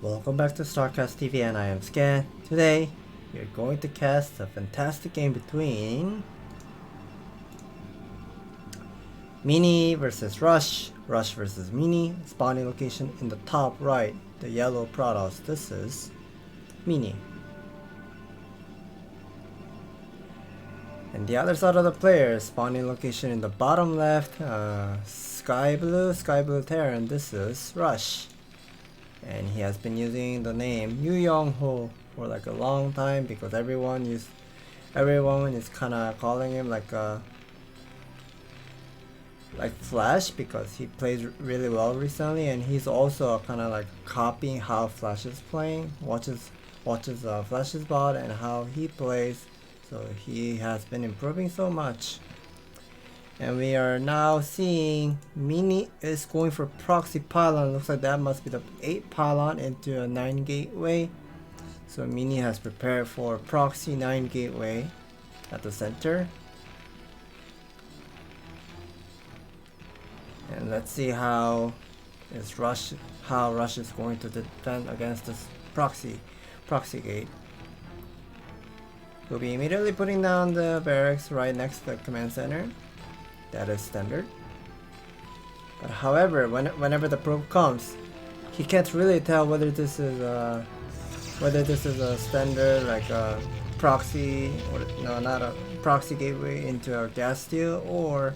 Welcome back to StarCastTV and I am Scan. Today, we are going to cast a fantastic game between Mini versus Rush, Rush versus Mini. Spawning location in the top right, the yellow Prados. This is Mini. And the other side of the player, spawning location in the bottom left, sky blue Terran. This is Rush. And he has been using the name Yu Young Ho for like a long time because everyone is kind of calling him like Flash because he plays really well recently, and he's also kind of like copying how Flash is playing, watches Flash's bot and how he plays, so he has been improving so much. And we are now seeing Mini is going for Proxy pylon. Looks like that must be the 8 pylon into a 9 gateway. So Mini has prepared for Proxy 9 gateway at the center. And let's see how Rush is going to defend against this Proxy gate. We'll be immediately putting down the barracks right next to the command center. That is standard. But however, whenever the probe comes, he can't really tell whether this is a standard like a proxy, or no, not a proxy gateway into a gas steal, or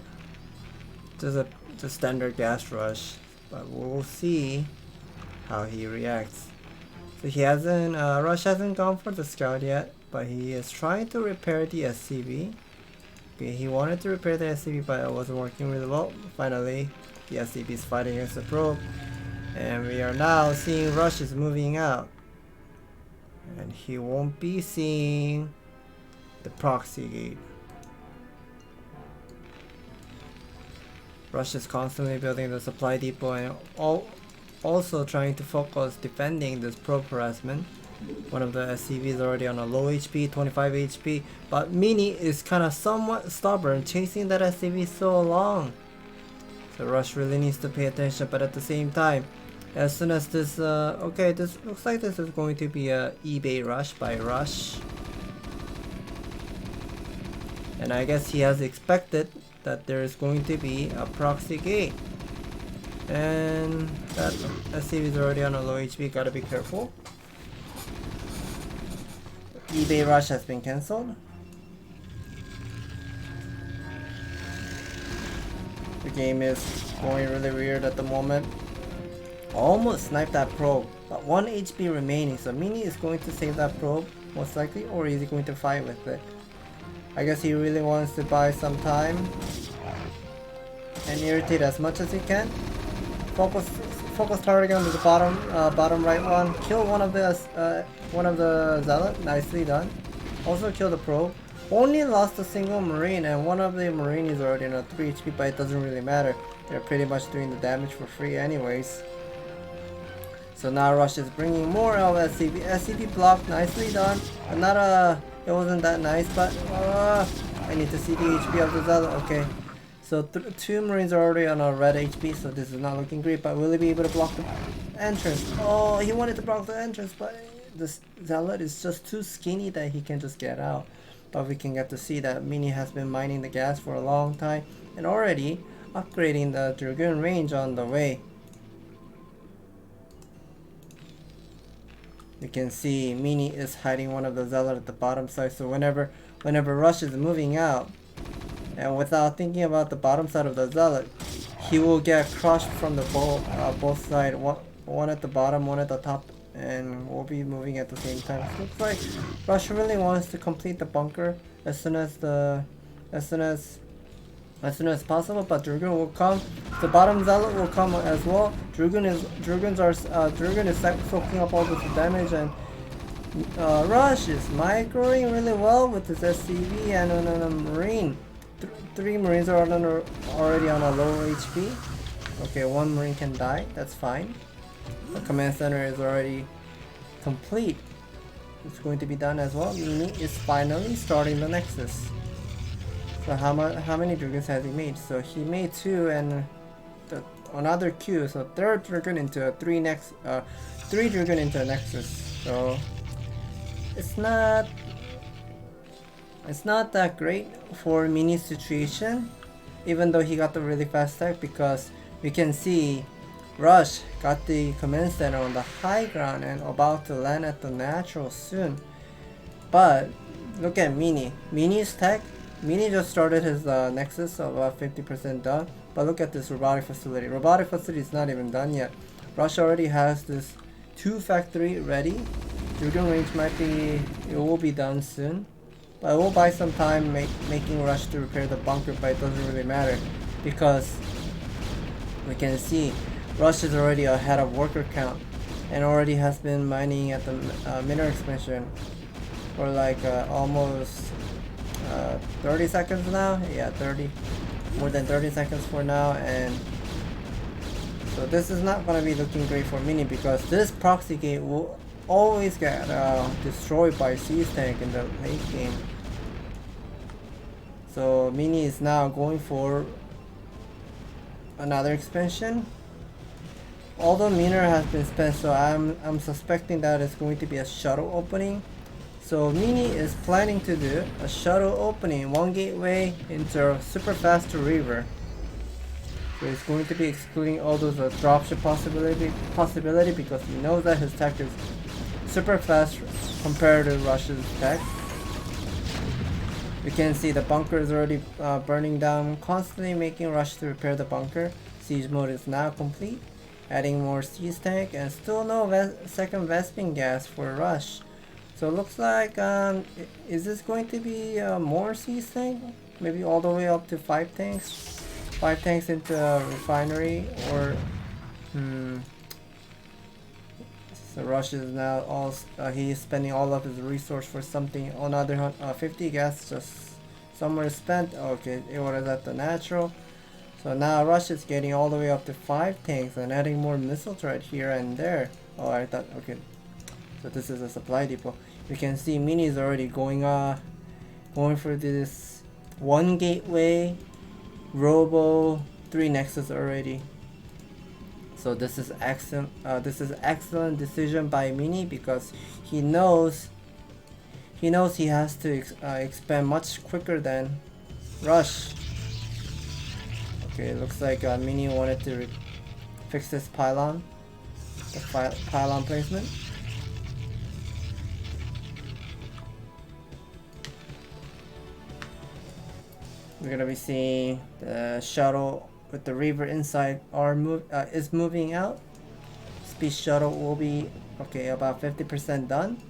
just a standard gas rush. But we'll see how he reacts. So Rush hasn't gone for the scout yet, but he is trying to repair the SCV. Okay, he wanted to repair the SCV, but it wasn't working really well. Finally, the SCV is fighting against the probe, and we are now seeing Rush is moving out, and he won't be seeing the proxy gate. Rush is constantly building the supply depot and also trying to focus defending this probe harassment. One of the SCVs is already on a low HP, 25 HP, but Mini is kind of somewhat stubborn, chasing that SCV so long. So Rush really needs to pay attention, but at the same time, as soon as this, this looks like this is going to be a eBay rush by Rush. And I guess he has expected that there is going to be a proxy gate. And that SCV is already on a low HP, gotta be careful. eBay rush has been cancelled. The game is going really weird at the moment. Almost sniped that probe, but 1 HP remaining, so Mini is going to save that probe most likely, or is he going to fight with it? I guess he really wants to buy some time and irritate as much as he can. Focus targeting on the bottom right one. Kill one of the zealot. Nicely done. Also kill the probe. Only lost a single marine, and one of the marine is already on a 3 HP, but it doesn't really matter. They're pretty much doing the damage for free anyways. So now Rush is bringing more of SCV. SCV blocked. Nicely done. But it wasn't that nice, but I need to see the HP of the zealot. Okay. So 2 marines are already on a red HP, so this is not looking great, but will he be able to block the entrance? Oh, he wanted to block the entrance, but this zealot is just too skinny that he can just get out. But we can get to see that Mini has been mining the gas for a long time and already upgrading the Dragoon range on the way. You can see Mini is hiding one of the zealot at the bottom side, so whenever Rush is moving out, and without thinking about the bottom side of the zealot, he will get crushed from the both sides. One at the bottom, one at the top, and we'll be moving at the same time. So looks like Rush really wants to complete the bunker as soon as possible. But Dragoon will come. The bottom zealot will come as well. Dragoon is soaking up all this damage, and Rush is microing really well with his SCV and a marine. 3 marines are already on a low HP. Okay, 1 marine can die, that's fine. The command center is already complete. It's going to be done as well. Mini is finally starting the Nexus. So how many Dragoons has he made? So he made 2, and another Q, so third Dragon into a three Dragon into a Nexus. So it's not that great for Mini's situation, even though he got the really fast tech, because we can see Rush got the command center on the high ground and about to land at the natural soon. But look at Mini. Mini's tech. Mini just started his Nexus, so about 50% done. But look at this robotic facility. Robotic facility is not even done yet. Rush already has this 2 factory ready. Dragon range it will be done soon. But it will buy some time making Rush to repair the bunker, but it doesn't really matter. Because we can see Rush is already ahead of worker count. And already has been mining at the mineral expansion for like almost 30 seconds now. Yeah, more than 30 seconds for now. And so this is not going to be looking great for Mini, because this proxy gate will always get destroyed by Siege Tank in the late game. So Mini is now going for another expansion. Although Miner has been spent, so I'm suspecting that it's going to be a shuttle opening. So Mini is planning to do a shuttle opening, one gateway into super fast to River. So he's going to be excluding all those dropship possibility because he knows that his tech is super fast compared to Rush's tech. We can see the bunker is already burning down, constantly making Rush to repair the bunker. Siege mode is now complete, adding more siege tank, and still no second Vesping gas for Rush. So it looks like, is this going to be more siege tank? Maybe all the way up to 5 tanks? 5 tanks into a refinery, or so Rush is now he's spending all of his resource for something. Another 50 gas just somewhere spent. Okay, it was at the natural. So now Rush is getting all the way up to 5 tanks and adding more missile turret here and there. Oh, I thought, okay. So this is a supply depot. You can see Mini is already going for this 1 gateway, Robo, 3 Nexus already. So this is excellent. This is excellent decision by Mini, because he knows he has to expand much quicker than Rush. Okay, it looks like Mini wanted to fix this pylon, the pylon placement. We're gonna be seeing the shuttle with the Reaver inside is moving out. Speed shuttle will be about 50% done.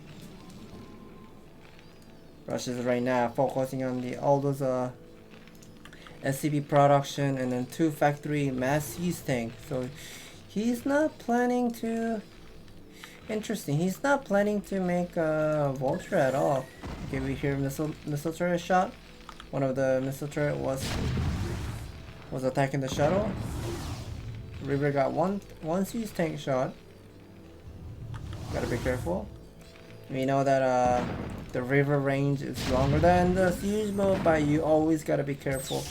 Rush is right now focusing on all those SCP production and then 2 factory mass siege tank. So he's not planning to. Interesting. He's not planning to make a vulture at all. Okay, we hear missile turret shot. One of the missile turret was attacking the shuttle. River got one siege tank shot. Gotta be careful. We know that the river range is longer than the siege mode, but you always gotta be careful.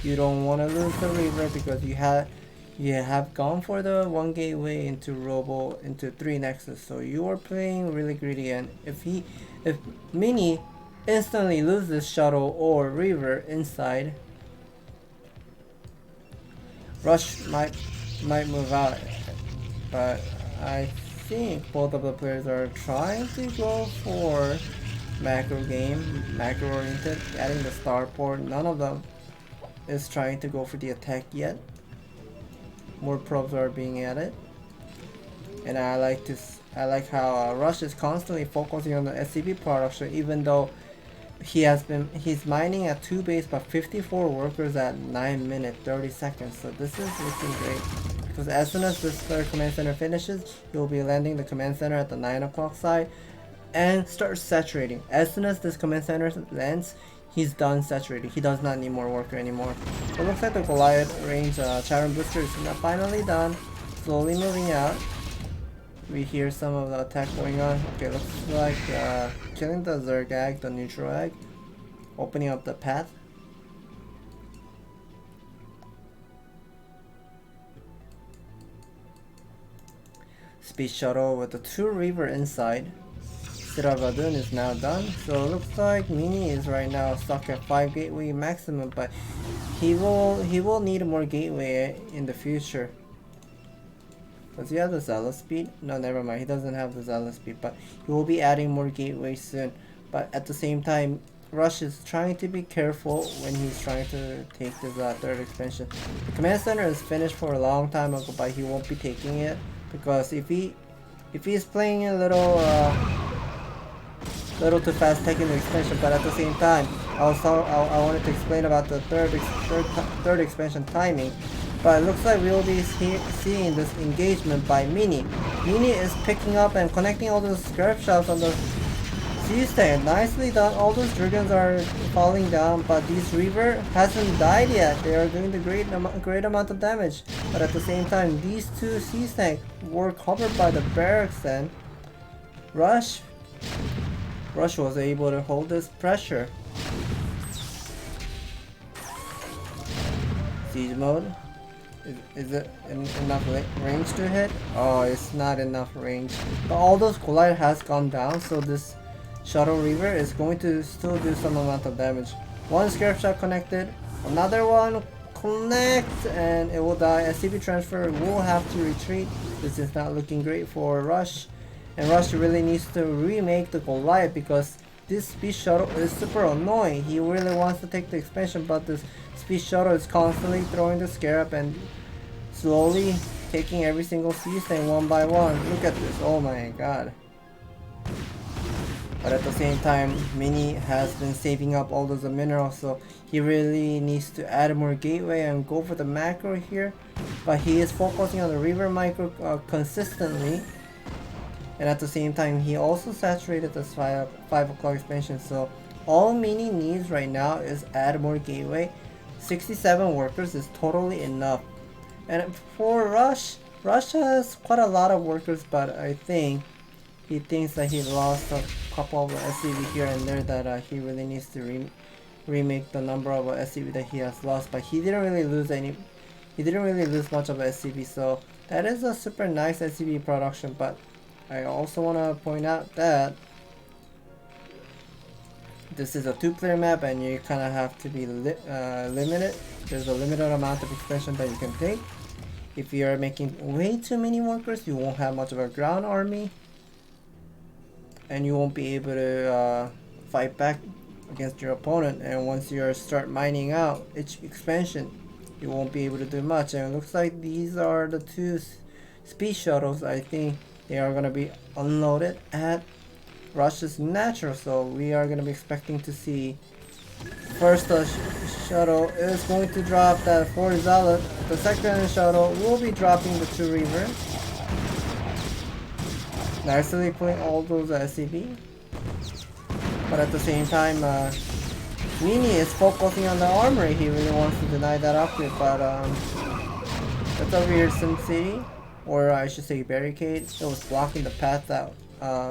You don't want to lose the river because you have gone for the 1 gateway into Robo into 3 Nexus. So you are playing really greedy, and if Mini instantly loses shuttle or river inside, Rush might move out. But I think both of the players are trying to go for macro oriented, adding the starport. None of them is trying to go for the attack yet. More probes are being added, and I like how Rush is constantly focusing on the SCP production, even though he's mining at 2 base but 54 workers at 9 minutes 30 seconds. So this is looking great, because as soon as this third command center finishes, he'll be landing the command center at the 9 o'clock side and start saturating. As soon as this command center lands, he's done saturating. He does not need more worker anymore. So it looks like the Goliath range Charon booster is finally done, slowly moving out. We hear some of the attack going on. Okay, looks like killing the Zerg egg, the neutral egg, opening up the path. Space Shuttle with the 2 Reaver inside. Siravadun is now done, so it looks like Mini is right now stuck at 5 gateway maximum, but he will need more gateway in the future. Does he have the Zealous speed? No, never mind, he doesn't have the Zealous speed, but he will be adding more gateway soon. But at the same time, Rush is trying to be careful when he's trying to take this 3rd expansion. The command center is finished for a long time ago, but he won't be taking it because if he's playing a little too fast taking the expansion. But at the same time, I wanted to explain about the third expansion timing. But it looks like we will be seeing this engagement by Mini. Mini is picking up and connecting all those scrap shots on the C-stand. Nicely done. All those Dragons are falling down, but these Reaver hasn't died yet. They are doing the great amount of damage. But at the same time, these 2 C-stand were covered by the barracks, and Rush was able to hold this pressure. Siege mode. Is it enough range to hit? Oh, it's not enough range. But all those Collide has gone down, so this Shuttle Reaver is going to still do some amount of damage. 1 Scarab Shot connected, another one connect, and it will die. SCP transfer will have to retreat. This is not looking great for Rush. And Rush really needs to remake the Goliath because this Space Shuttle is super annoying. He really wants to take the expansion, but this Space Shuttle is constantly throwing the Scarab and slowly taking every single C-stand one by one. Look at this, oh my god. But at the same time, Mini has been saving up all those minerals, so he really needs to add more gateway and go for the macro here. But he is focusing on the Reaver micro consistently. And at the same time, he also saturated this 5 o'clock expansion, so all Mini needs right now is add more gateway. 67 workers is totally enough. And for Rush has quite a lot of workers, but I think he thinks that he lost a couple of SCV here and there that he really needs to remake the number of SCV that he has lost. But he didn't really lose much of SCV, so that is a super nice SCV production. But I also want to point out that this is a 2-player map and you kind of have to be limited. There's a limited amount of expansion that you can take. If you are making way too many workers, you won't have much of a ground army. And you won't be able to fight back against your opponent. And once you start mining out each expansion, you won't be able to do much. And it looks like these are the 2 Space Shuttles. I think they are going to be unloaded at Rush's natural, so we are going to be expecting to see first shuttle is going to drop that 4 Zealot. The second shuttle will be dropping the 2 Reaver. Nicely putting all those SCP. But at the same time, Mini is focusing on the armory. He really wants to deny that upgrade, but that's a weird Sim City. Or I should say barricade. It was blocking the path that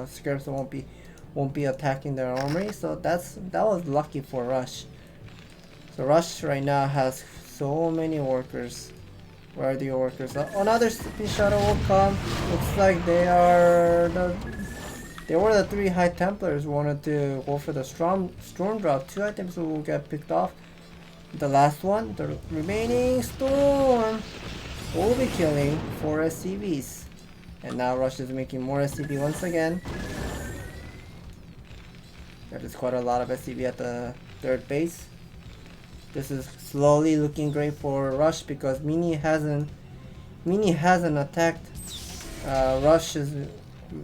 Scarabs won't be attacking their armory. So that was lucky for Rush. So Rush right now has so many workers. Where are the workers? Another Space Shuttle will come. Looks like they were the 3 High Templars who wanted to go for the Storm Drop. 2 items will get picked off. The last one, the remaining Storm, will be killing 4 SCVs. And now Rush is making more SCV once again. That is quite a lot of SCV at the 3rd base. This is slowly looking great for Rush because Mini hasn't attacked Rush's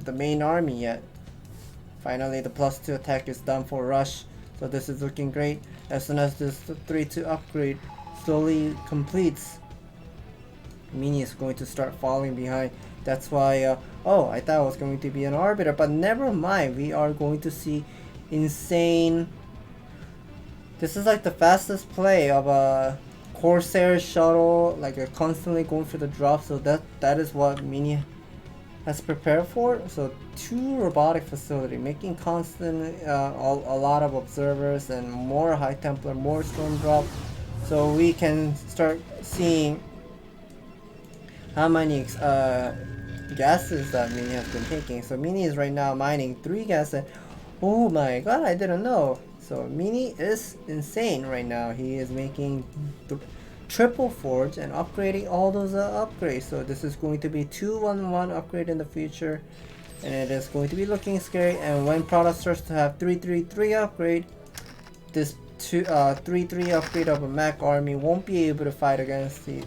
the main army yet. Finally, the +2 attack is done for Rush, so this is looking great. As soon as this 3-2 upgrade slowly completes, Mini is going to start falling behind. That's why, oh, I thought it was going to be an Arbiter, but never mind. We are going to see insane. This is like the fastest play of a Corsair shuttle, like constantly going for the drop. So that is what Mini has prepared for. So 2 robotic facility, making constant a lot of observers and more High Templar, more Storm Drop. So we can start seeing how many gases that Mini has been taking. So Mini is right now mining 3 gases. Oh my god, I didn't know. So Mini is insane right now. He is making triple forge and upgrading all those upgrades. So this is going to be 2-1-1 upgrade in the future, and it is going to be looking scary. And when product starts to have 3-3-3 upgrade, this 3-3 upgrade of a Mac army won't be able to fight against the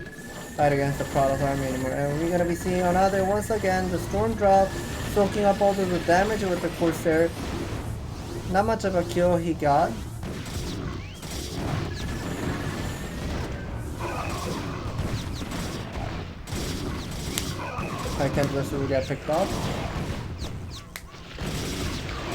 product army anymore. And we're gonna be seeing another, once again, the storm drop soaking up all the damage with the Corsair. Not much of a kill he got. High Templars will get picked off.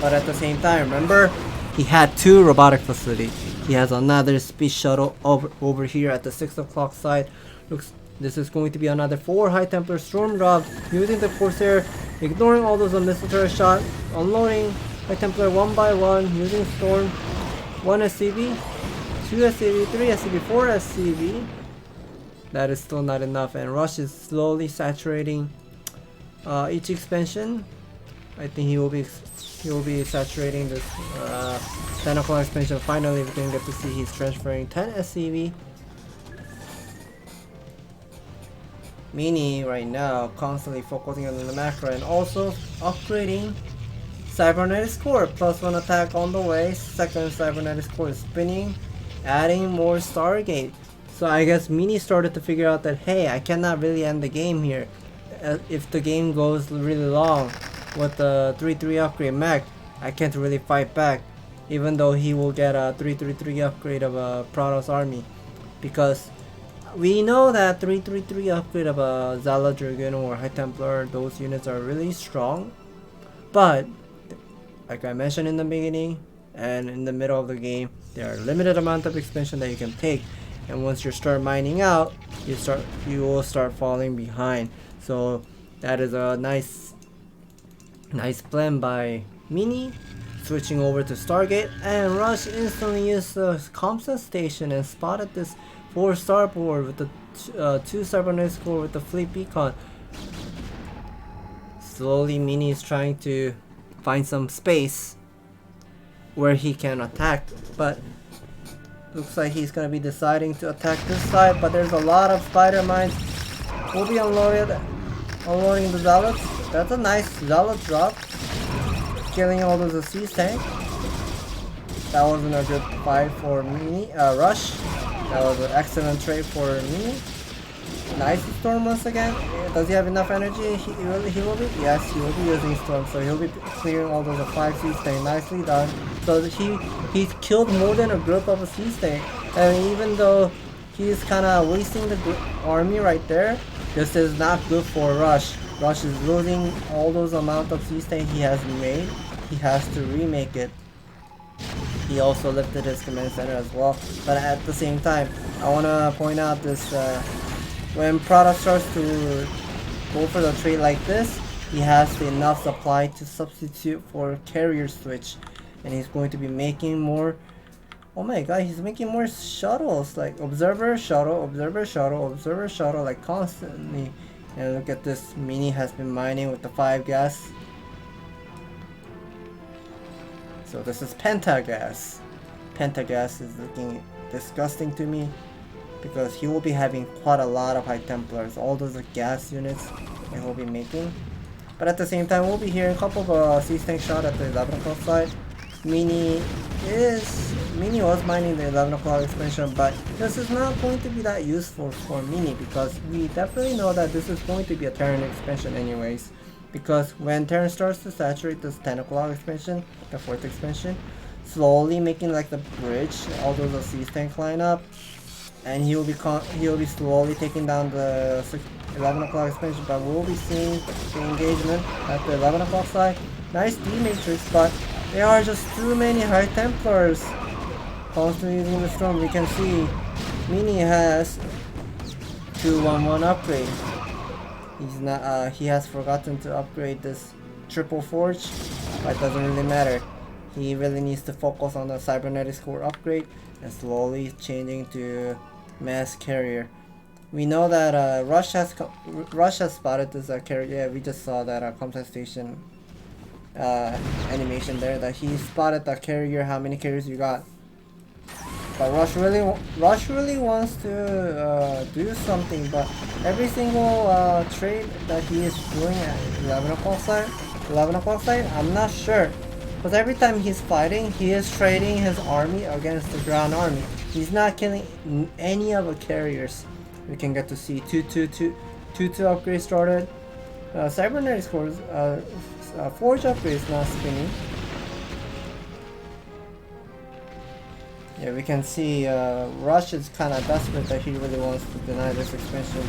But at the same time, remember, he had 2 robotic facility. He has another space shuttle over here at the 6 o'clock side. Looks, this is going to be another 4 High Templar Storm Drop using the Corsair, ignoring all those missile turret shot, unloading High Templar one by one using Storm. 1 SCV, 2 SCV, 3 SCV, 4 SCV. That is still not enough, and Rush is slowly saturating each expansion. I think he will be saturating this 10 o'clock expansion. Finally, we can get to see he's transferring 10 SCV. Mini right now constantly focusing on the macro and also upgrading Cybernetics Core. +1 attack on the way. Second Cybernetics Core is spinning, adding more Stargate. So I guess Mini started to figure out that, hey, I cannot really end the game here. If the game goes really long with the 3-3 upgrade mech, I can't really fight back, even though he will get a 3-3-3 upgrade of a Protoss army, because we know that 3-3-3 upgrade of a Zala Dragoon or High Templar, those units are really strong, but like I mentioned in the beginning and in the middle of the game, there are limited amount of expansion that you can take, and once you start mining out, you will start falling behind. So that is a nice plan by Mini, switching over to Stargate, and Rush instantly used the Comsat station and spotted this 4-star board with the 2 Cybernetics Core with the Fleet Beacon. Slowly Mini is trying to find some space where he can attack, but looks like he's gonna be deciding to attack this side, but there's a lot of spider mines. Will be unloading the Zealots. That's a nice Zealot drop, killing all those siege tank. That wasn't a good fight for Mini. Rush. That was an excellent trade for Mini. Nice Storm once again. Does he have enough energy? He will be? Yes, he will be using Storm, so he'll be clearing all those 5 siege tank. Nicely done. So he killed more than a group of a siege tank, and even though he's kind of wasting the army right there, this is not good for Rush. Rush is losing all those amount of siege tank he has made. He has to remake it. He also lifted his command center as well. But at the same time, I want to point out this, when product starts to go for the trade like this, he has enough supply to substitute for carrier switch. And he's going to be making more. Oh my god, he's making more shuttles, like observer shuttle, observer shuttle, observer shuttle, like constantly. And look at this, Mini has been mining with the 5 gas. So this is Pentagas. Pentagas is looking disgusting to me, because he will be having quite a lot of High Templars, all those gas units that he'll be making. But at the same time, we'll be hearing a couple of siege tank shot at the 11 o'clock side. Mini was mining the 11 o'clock expansion, but this is not going to be that useful for Mini, because we definitely know that this is going to be a Terran expansion anyways. Because when Terran starts to saturate this 10 o'clock expansion, the 4th expansion, slowly making like the bridge, all those siege tank line up, and he'll be slowly taking down the 11 o'clock expansion. But we'll be seeing the engagement at the 11 o'clock side. Nice D matrix, but there are just too many High Templars. Constantly using the Storm. We can see Mini has 2-1-1 upgrade. He's not. He has forgotten to upgrade this triple forge, but it doesn't really matter. He really needs to focus on the Cybernetics Core upgrade and slowly changing to mass carrier. We know that Rush has spotted this carrier. Yeah, we just saw that contestation animation there, that he spotted the carrier, how many carriers you got. But Rush really wants to do something, but every single trade that he is doing at 11 o'clock side, I'm not sure. Because every time he's fighting, he is trading his army against the ground army. He's not killing any of the carriers. We can get to see 2 upgrade started. Cybernetic scores, Forge upgrade is not spinning. Yeah, we can see Rush is kind of desperate that he really wants to deny this expansion.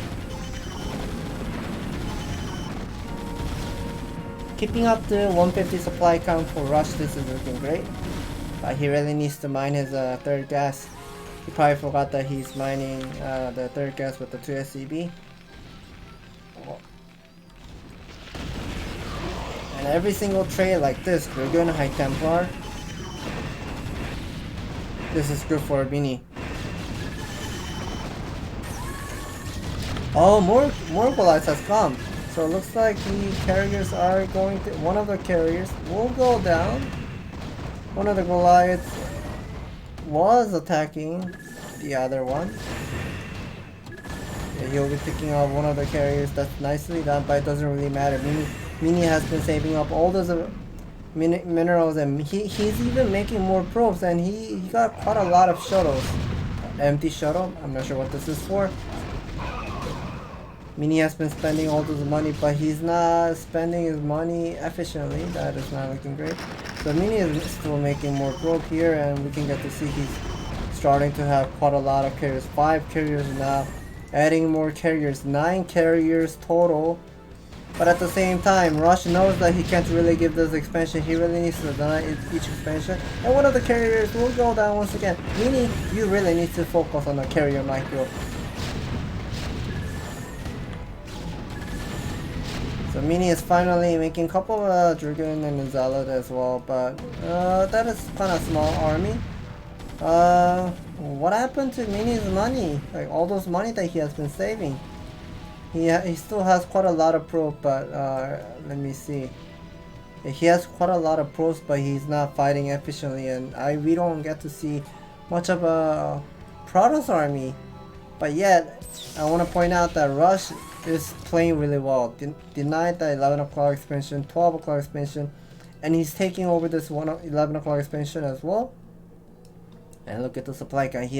Keeping up the 150 supply count for Rush, this is looking great. But he really needs to mine his third gas. He probably forgot that he's mining the third gas with the 2 SCB. And every single trade like this, we're going to High Templar. This is good for Mini. Oh, more Goliaths has come. So it looks like the carriers are going to... One of the carriers will go down. One of the Goliaths was attacking the other one. Yeah, he'll be picking up one of the carriers. That's nicely done, but it doesn't really matter. Mini has been saving up all those minerals, and he's even making more probes, and he got quite a lot of shuttles. Empty shuttle, I'm not sure what this is for. Mini has been spending all this money, but he's not spending his money efficiently. That is not looking great. So Mini is still making more probe here, and we can get to see he's starting to have quite a lot of carriers. 5 carriers now, adding more carriers, 9 carriers total. But at the same time, Rush knows that he can't really give this expansion. He really needs to deny each expansion. And one of the carriers will go down once again. Mini, you really need to focus on the carrier micro. So Mini is finally making a couple of Dragoon and Zealot as well. But that is kind of small army. What happened to Mini's money? Like all those money that he has been saving. He still has quite a lot of probe, but let me see. He has quite a lot of probes, but he's not fighting efficiently, and we don't get to see much of a Protoss army. But yet, I want to point out that Rush is playing really well. Denied the 11 o'clock expansion, 12 o'clock expansion, and he's taking over this 11 o'clock expansion as well. And look at the supply count.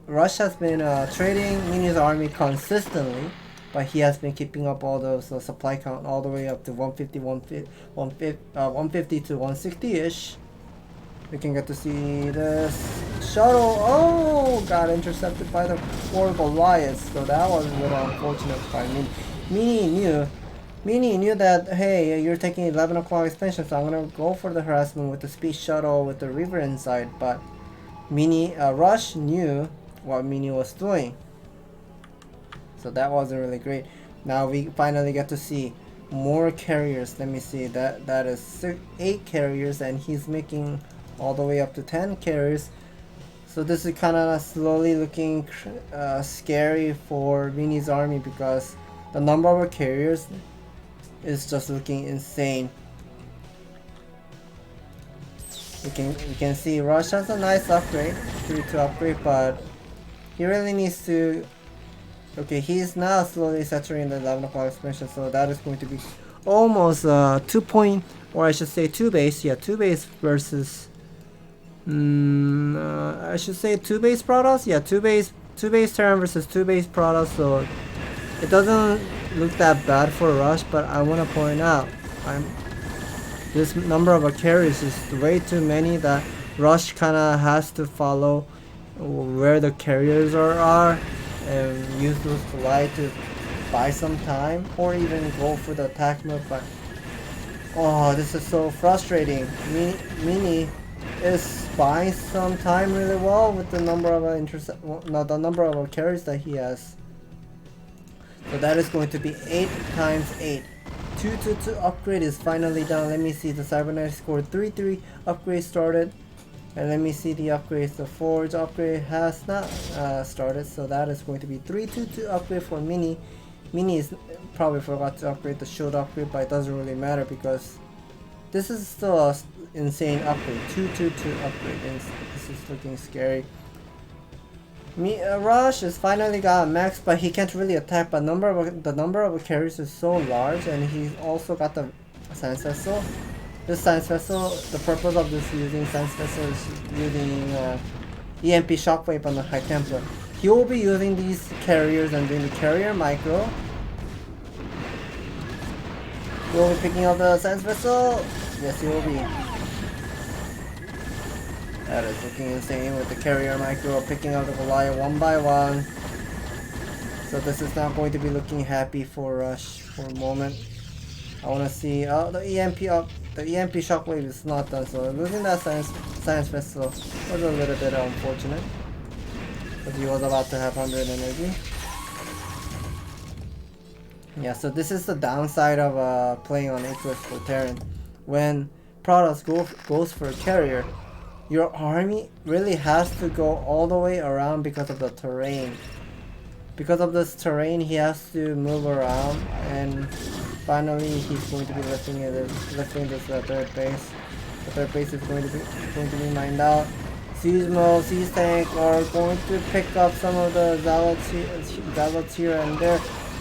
Rush has been trading Mini's army consistently, but he has been keeping up all those supply count all the way up to 150 to 160-ish. We can get to see this shuttle. Oh, got intercepted by the 4 Goliaths. So that was a little unfortunate by Mini. Mini knew that, hey, you're taking 11 o'clock expansion, so I'm gonna go for the harassment with the space shuttle with the river inside. But Rush knew what Mini was doing, so that wasn't really great. Now we finally get to see more carriers. Let me see, that is 8 carriers, and he's making all the way up to 10 carriers. So this is kind of slowly looking scary for Mini's army, because the number of carriers is just looking insane. We can see Rush has a nice upgrade, 3-2 upgrade, but he really needs to. Okay, he's now slowly saturating the 11 o'clock expansion, so that is going to be almost 2 point, or I should say 2 base. Yeah, 2 base versus. I should say 2 base Protoss. Yeah, 2 base Terran versus 2 base Protoss. So it doesn't look that bad for Rush, but I want to point out, this number of carriers is way too many that Rush kind of has to follow where the carriers are and use those Collide to buy some time, or even go for the attack move. But oh, this is so frustrating. Mini is buying some time really well with the number of the number of carriers that he has. So that is going to be 8 times 8. 2-2-2 upgrade is finally done. Let me see, the Cybernetic score 3-3 upgrade started. And let me see the upgrades. The Forge upgrade has not started, so that is going to be 322 upgrade for Mini. Mini is probably forgot to upgrade the shield upgrade, but it doesn't really matter because this is still a insane upgrade. 222 upgrade, and this is looking scary. Rush is finally got a max, but he can't really attack. But the number of carries is so large, and he's also got the Science Vessel. This Science Vessel, the purpose of this using Science Vessel is using EMP Shockwave on the High Templar. He will be using these carriers and doing the carrier micro. He will be picking up the Science Vessel. Yes, he will be. That is looking insane with the carrier micro picking up the Goliath one by one. So this is not going to be looking happy for Rush for a moment. I want to see the EMP Shockwave is not done, so losing that Science Vessel was a little bit unfortunate because he was about to have 100 energy. Yeah, so this is the downside of playing on Eclipse for Terran. When Protoss goes for a carrier, your army really has to go all the way around because of the terrain. Because of this terrain, he has to move around, and finally he's going to be lifting this third base. The third base is going to be mined out. Seismo, Seas Tank are going to pick up some of the Zealots here and there,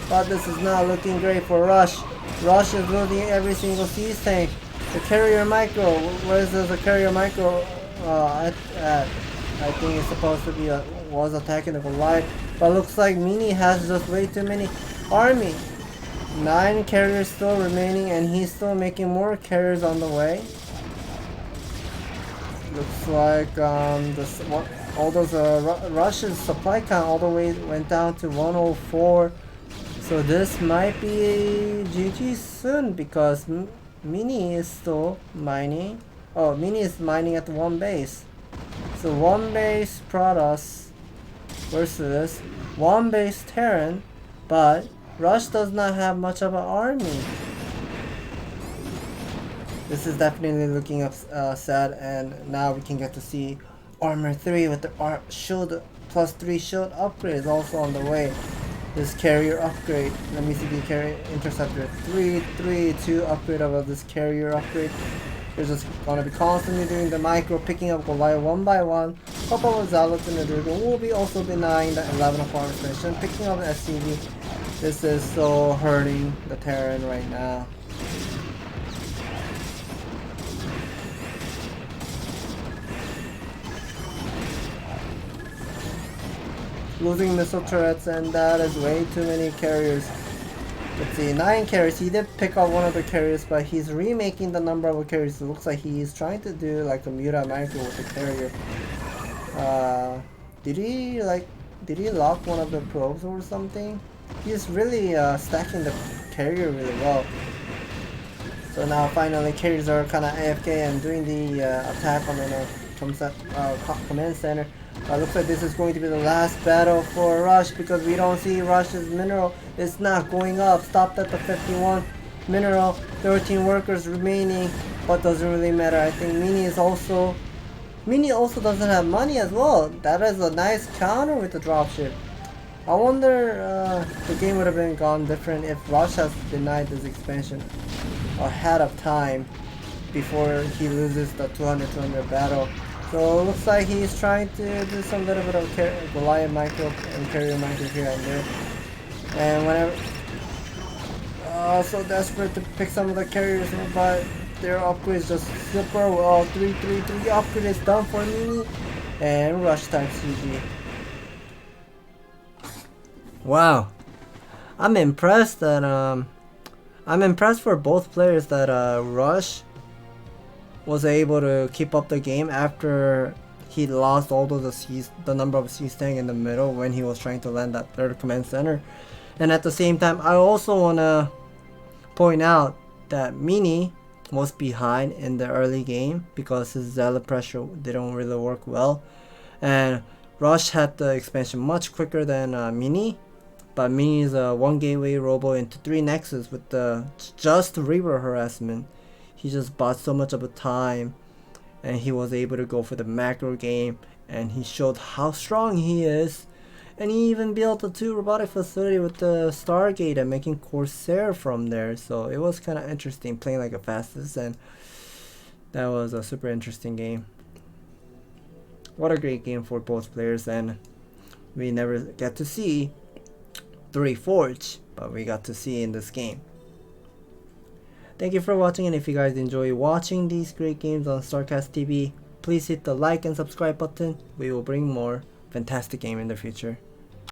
but this is not looking great for Rush. Rush is losing every single Seas Tank. The carrier micro, where is the carrier micro? I think it's supposed to be was attacking the Goliath, but looks like Mini has just way too many army. 9 carriers still remaining, and he's still making more carriers on the way. Looks like all those Russian supply count all the way went down to 104. So this might be GG soon because Mini is still mining. Oh, Mini is mining at one base. So one base Protoss versus one base Terran, but Rush does not have much of an army. This is definitely looking sad, and now we can get to see Armor 3 with the shield +3 shield upgrade is also on the way. This carrier upgrade. Let me see the carrier interceptor 332 upgrade of this carrier upgrade. They're just gonna be constantly doing the micro, picking up Goliath one by one. Couple of Zealots in the Dragon will be also denying the 11 of Farmers mission, picking up the SCV. This is so hurting the Terran right now. Losing missile turrets, and that is way too many carriers. Let's see, 9 carriers. He did pick up one of the carriers, but he's remaking the number of carriers. It looks like he's trying to do like a Muta micro with the carrier. Did he lock one of the probes or something? He's really stacking the carrier really well. So now finally carriers are kind of AFK and doing the attack on the command center. Looks like this is going to be the last battle for Rush because we don't see Rush's mineral. It's not going up. Stopped at the 51 mineral. 13 workers remaining, but doesn't really matter. I think Mini also doesn't have money as well. That is a nice counter with the dropship. I wonder the game would have been gone different if Rush has denied this expansion ahead of time before he loses the 200 battle. So it looks like he's trying to do some little bit of Goliath micro and carrier micro here and there. And whenever so desperate to pick some of the carriers, but their upgrades just super well. 333 upgrade is done for Mini, and Rush times GG. Wow, I'm impressed that I'm impressed for both players that Rush was able to keep up the game after he lost all of the number of Seas Tank in the middle when he was trying to land that third command center. And at the same time, I also want to point out that Mini was behind in the early game because his Zealot pressure didn't really work well, and Rush had the expansion much quicker than Mini. But Mini is a 1 gateway robo into 3 nexus with the just Reaver harassment. He just bought so much of a time, and he was able to go for the macro game, and he showed how strong he is. And he even built a 2 robotic facility with the Stargate and making Corsair from there. So it was kind of interesting playing like a fastest, and that was a super interesting game. What a great game for both players, and we never get to see 3 Forge, but we got to see in this game. Thank you for watching, and if you guys enjoy watching these great games on StarCastTV, please hit the like and subscribe button. We will bring more fantastic game in the future.